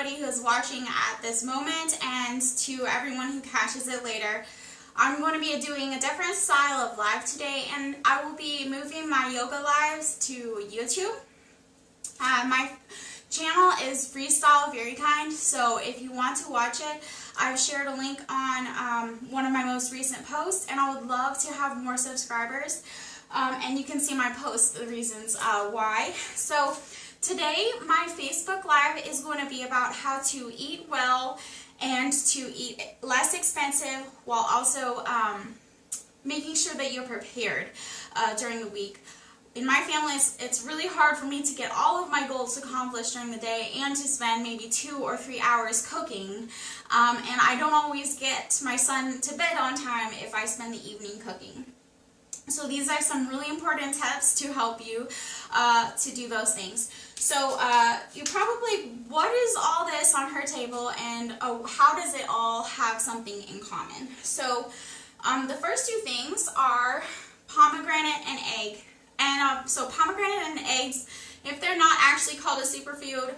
everybody who is watching at this moment and to everyone who catches it later. I'm going to be doing a different style of live today, and I will be moving my yoga lives to YouTube. My channel is Freestyle Very Kind, so if you want to watch it, I've shared a link on one of my most recent posts, and I would love to have more subscribers. And you can see my posts, the reasons why. So today my Facebook Live is going to be about how to eat well and to eat less expensive while also making sure that you're prepared during the week. In my family, it's really hard for me to get all of my goals accomplished during the day and to spend maybe 2 or 3 hours cooking. And I don't always get my son to bed on time if I spend the evening cooking. So these are some really important tips to help you to do those things. So you probably, what is all this on her table, and how does it all have something in common? So the first two things are pomegranate and egg. And so pomegranate and eggs, if they're not actually called a superfood,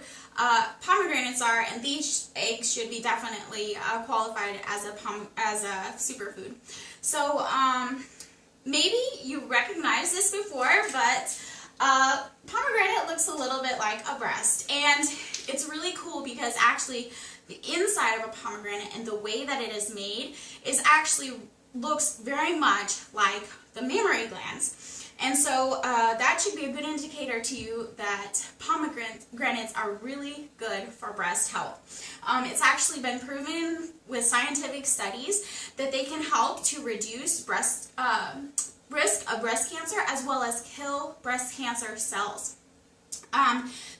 pomegranates are, and these eggs should be definitely qualified as a superfood. So maybe you recognize this before, but pomegranate looks a little bit like a breast, and it's really cool because actually the inside of a pomegranate and the way that it is made is actually looks very much like the mammary glands. And so that should be a good indicator to you that pomegranates are really good for breast health. It's actually been proven with scientific studies that they can help to reduce risk of breast cancer as well as kill breast cancer cells.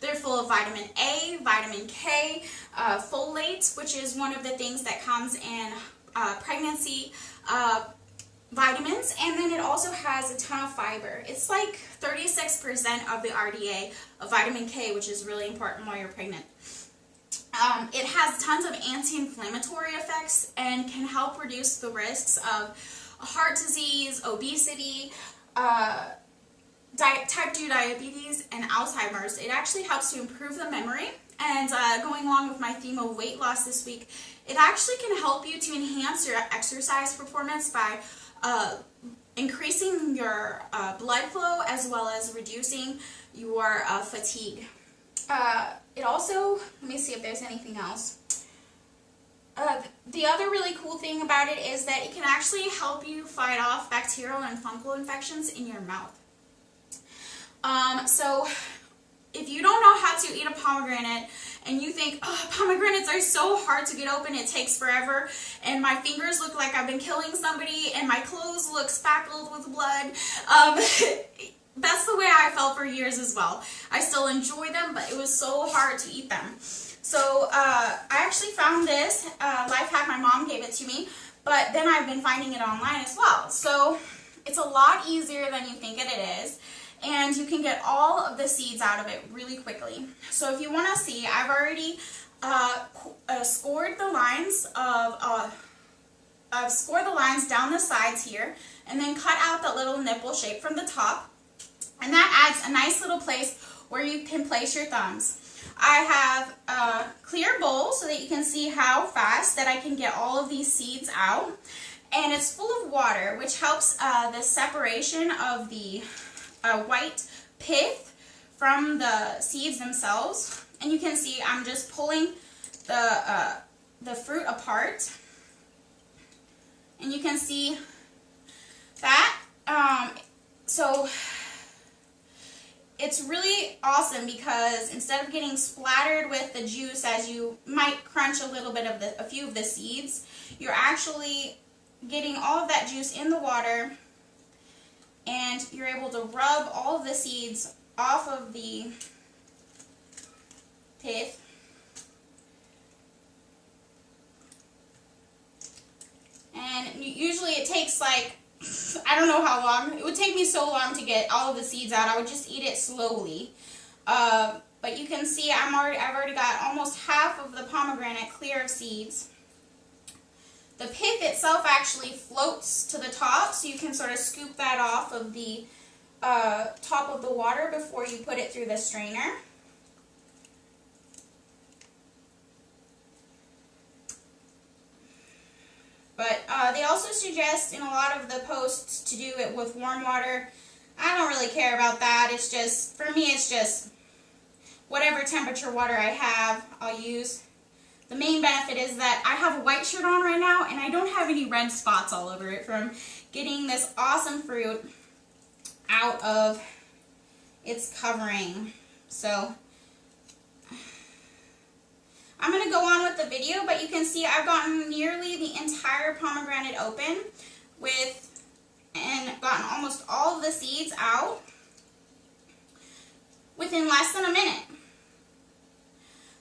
They're full of vitamin A, vitamin K, folate, which is one of the things that comes in pregnancy, vitamins, and then it also has a ton of fiber. It's like 36% of the RDA of vitamin K, which is really important while you're pregnant. It has tons of anti-inflammatory effects and can help reduce the risks of heart disease, obesity, type 2 diabetes, and Alzheimer's. It actually helps to improve the memory, and going along with my theme of weight loss this week, it actually can help you to enhance your exercise performance by increasing your blood flow as well as reducing your fatigue. It also, let me see if there's anything else. The other really cool thing about it is that it can actually help you fight off bacterial and fungal infections in your mouth. So if you don't know how to eat a pomegranate and you think, oh, pomegranates are so hard to get open, it takes forever, and my fingers look like I've been killing somebody, and my clothes look spackled with blood, that's the way I felt for years as well. I still enjoy them, but it was so hard to eat them. So I actually found this life hack. My mom gave it to me, but then I've been finding it online as well. So it's a lot easier than you think it is, and you can get all of the seeds out of it really quickly. So if you want to see, I've already scored the lines I've scored the lines down the sides here, and then cut out the little nipple shape from the top, and that adds a nice little place where you can place your thumbs. I have a clear bowl so that you can see how fast that I can get all of these seeds out, and it's full of water, which helps the separation of the white pith from the seeds themselves. And you can see I'm just pulling the fruit apart, and you can see that. So it's really awesome because instead of getting splattered with the juice as you might crunch a few of the seeds, you're actually getting all of that juice in the water, and you're able to rub all of the seeds off of the pith. And usually it takes like, I don't know how long. It would take me so long to get all of the seeds out. I would just eat it slowly. But you can see I've already got almost half of the pomegranate clear of seeds. The pith itself actually floats to the top, so you can sort of scoop that off of the top of the water before you put it through the strainer. They also suggest in a lot of the posts to do it with warm water. I don't really care about that. It's just, for me, it's just whatever temperature water I have, I'll use. The main benefit is that I have a white shirt on right now and I don't have any red spots all over it from getting this awesome fruit out of its covering. So I'm going to go on with the video, but you can see I've gotten nearly the entire pomegranate open and gotten almost all of the seeds out within less than a minute.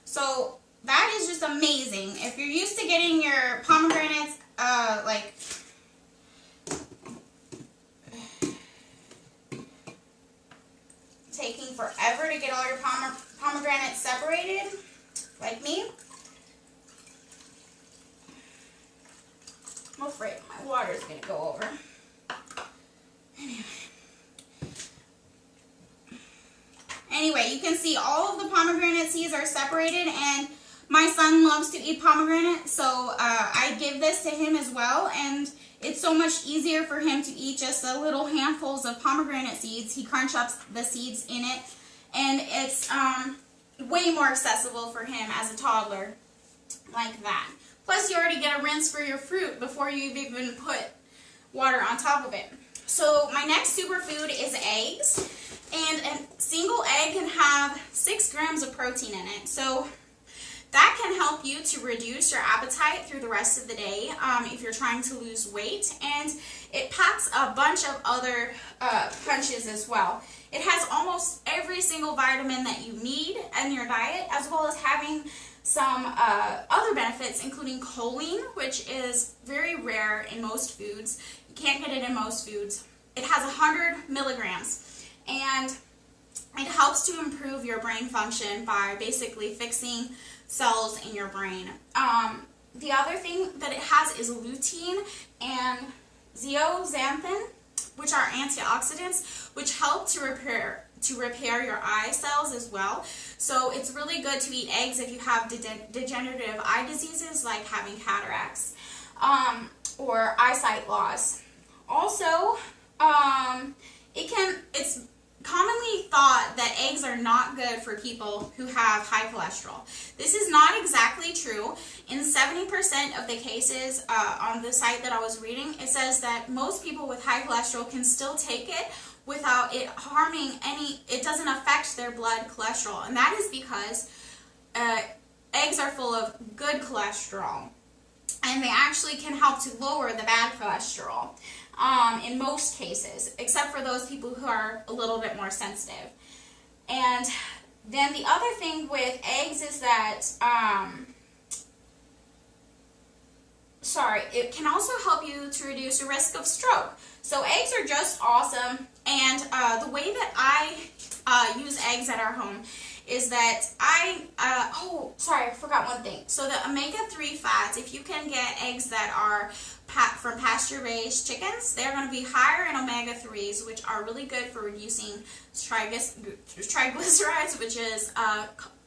So that is just amazing. If you're used to getting your pomegranates like taking forever to get all your pomegranates separated, like me, I'm afraid my water is going to go over. Anyway, you can see all of the pomegranate seeds are separated, and my son loves to eat pomegranate, so I give this to him as well, and it's so much easier for him to eat just the little handfuls of pomegranate seeds. He crunch up the seeds in it, and it's way more accessible for him as a toddler, like that. Plus, you already get a rinse for your fruit before you've even put water on top of it. So my next superfood is eggs, and a single egg can have 6 grams of protein in it. So that can help you to reduce your appetite through the rest of the day if you're trying to lose weight, and it packs a bunch of other punches as well. It has almost every single vitamin that you need in your diet, as well as having some other benefits, including choline, which is very rare in most foods. You can't get it in most foods. It has 100 milligrams, and it helps to improve your brain function by basically fixing cells in your brain. The other thing that it has is lutein and zeaxanthin, which are antioxidants, which help to repair your eye cells as well. So it's really good to eat eggs if you have degenerative eye diseases like having cataracts or eyesight loss. Also, it's commonly thought that eggs are not good for people who have high cholesterol. This is not exactly true. In 70% of the cases on the site that I was reading, it says that most people with high cholesterol can still take it without it harming it doesn't affect their blood cholesterol. And that is because eggs are full of good cholesterol, and they actually can help to lower the bad cholesterol. In most cases, except for those people who are a little bit more sensitive. And then the other thing with eggs is that, it can also help you to reduce your risk of stroke. So eggs are just awesome, and the way that I use eggs at our home is that I forgot one thing. So the omega-3 fats, if you can get eggs that are from pasture-raised chickens, they're going to be higher in omega-3s, which are really good for reducing triglycerides, which is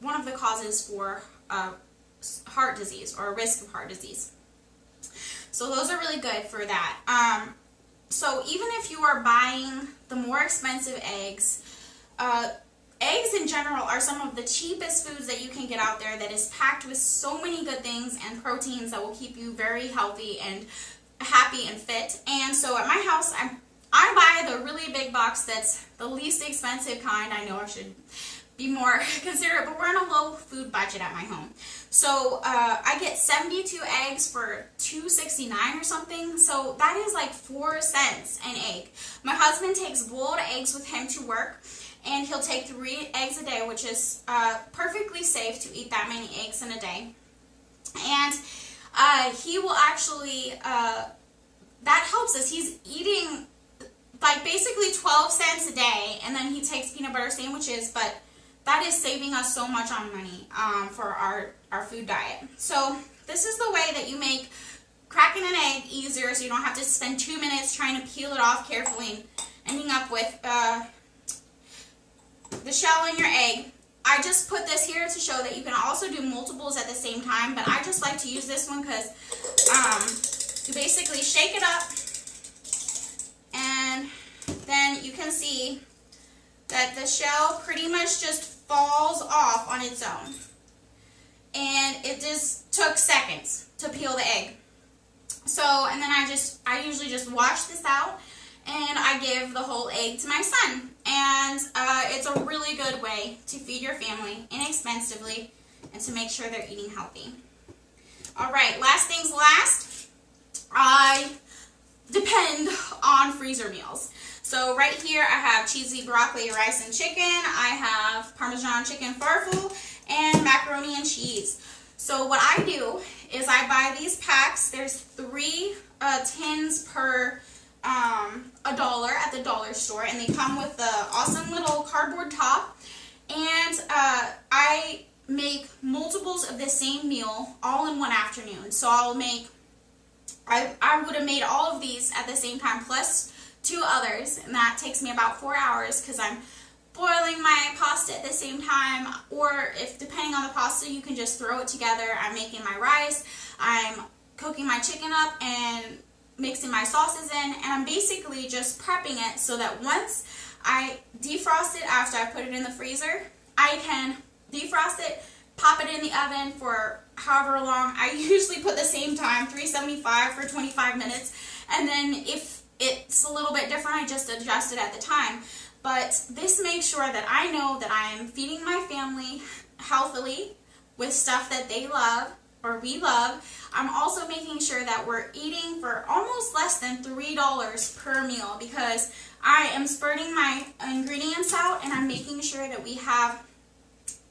one of the causes for heart disease or risk of heart disease. So those are really good for that. So even if you are buying the more expensive eggs, eggs in general are some of the cheapest foods that you can get out there, that is packed with so many good things and proteins that will keep you very healthy and happy and fit. And so at my house, I buy the really big box that's the least expensive kind. I know I should be more considerate, but we're in a low food budget at my home. So I get 72 eggs for $2.69 or something. So that is like 4 cents an egg. My husband takes boiled eggs with him to work, and he'll take 3 eggs a day, which is perfectly safe to eat that many eggs in a day. And he will actually, that helps us. He's eating like basically 12 cents a day, and then he takes peanut butter sandwiches, but that is saving us so much on money for our food diet. So this is the way that you make cracking an egg easier, so you don't have to spend 2 minutes trying to peel it off carefully and ending up with the shell in your egg. I just put this here to show that you can also do multiples at the same time, but I just like to use this one because you basically shake it up, and then you can see that the shell pretty much just falls off on its own. And it just took seconds to peel the egg. So, and then I usually just wash this out, and I give the whole egg to my son. And it's a really good way to feed your family inexpensively and to make sure they're eating healthy. Alright, last things last, I depend on freezer meals. So right here I have cheesy broccoli, rice, and chicken. I have Parmesan chicken farfalle and macaroni and cheese. So what I do is I buy these packs. There's 3 tins per $1 at the dollar store, and they come with the awesome little cardboard top. And I make multiples of the same meal all in one afternoon. So I would have made all of these at the same time plus 2 others, and that takes me about 4 hours because I'm boiling my pasta at the same time, or if depending on the pasta, you can just throw it together. I'm making my rice, I'm cooking my chicken up and mixing my sauces in, and I'm basically just prepping it so that once I defrost it after I put it in the freezer, I can defrost it, pop it in the oven for however long. I usually put the same time, 375 for 25 minutes, and then if it's a little bit different, I just adjust it at the time. But this makes sure that I know that I am feeding my family healthily with stuff that they love or we love. I'm also making sure that we're eating for almost less than $3 per meal, because I am spreading my ingredients out and I'm making sure that we have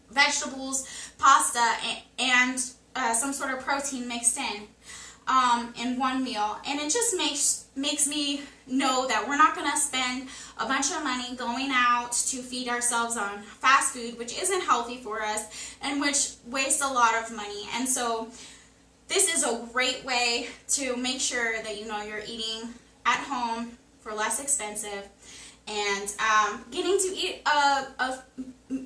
vegetables, pasta, and some sort of protein mixed in one meal. And it just makes me know that we're not going to spend a bunch of money going out to feed ourselves on fast food, which isn't healthy for us and which wastes a lot of money. And so this is a great way to make sure that you know you're eating at home for less expensive, and getting to eat a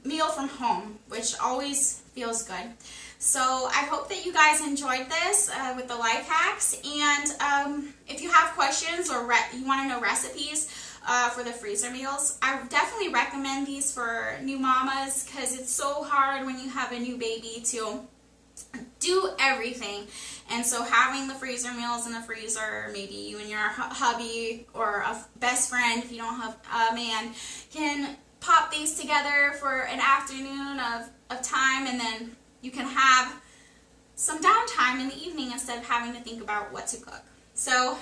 meal from home, which always feels good. So I hope that you guys enjoyed this with the life hacks, and if you have questions or you want to know recipes for the freezer meals, I definitely recommend these for new mamas, because it's so hard when you have a new baby to do everything. And so having the freezer meals in the freezer, maybe you and your hubby or a best friend, if you don't have a man, can pop these together for an afternoon of time, and then you can have some downtime in the evening instead of having to think about what to cook. So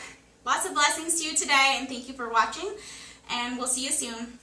lots of blessings to you today, and thank you for watching, and we'll see you soon.